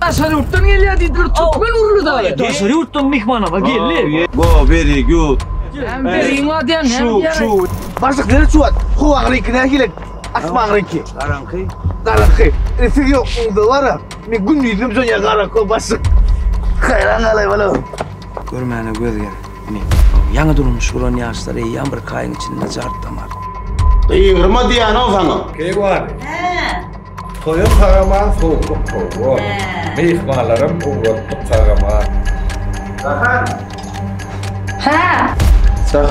Taşarı yurttan geliyor dediler. Türkmen uğurlu da. Taşarı yurttan mihmana geldi. Go very good. Hem vereyim adiyan hem Şu. Başlık nereye çuvat? Huang rikine hilek. Asmang riki. Karanki. Refik yok. Onda var ya. Ne gün yüzüm sonya karakol başlık. Hayran alay balo. Görmeyene göz gel. Yanı durmuş olan yaşları yağmur kayın içinde zart damar. Yığırma diyen o sana. Kek var. Toyun karaman soğukluk kovu. Mihmalarım uğratıp karaman. Dahan. Ha. Sağ.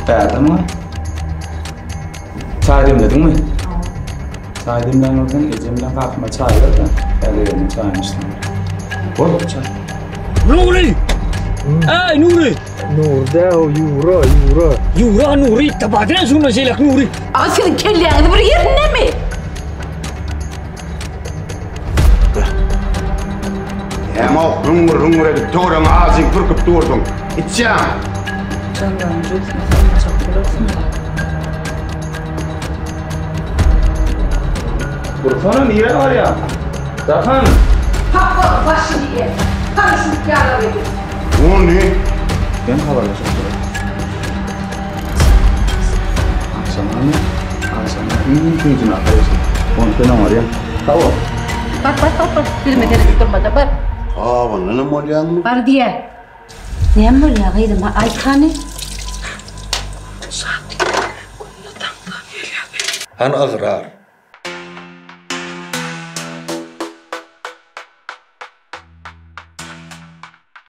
Beğendin mi? Çay demledin mi? Çay demlenirken ecemden kalkma çay ver de. Ben de yedim çayını içtim. Koy çay. Nuri! Ay Nuri! Nurda o yura. Yura Nuri! Tabadren sunna şeylek Nuri! Ama senin kelleğini bir yerine mi? Hem o hıngır edip doğran ağzın pırkıp durdun. İçeceğim. Candan önce sen çaktırırsın da. Burkan'ın yeri var ya. Dahan. Haklı başını ye. Karışık yağla verir. O ne? Ben havalaşacağım. Akşamlar yüzünü arkadaşlar. Onu falan var ya. Tamam. Bak. Bilme gerek durmadı bak. Bana ne molyan mı? Var diye. Ne mi ya gayrı ma Aykan'ı? Han agrar.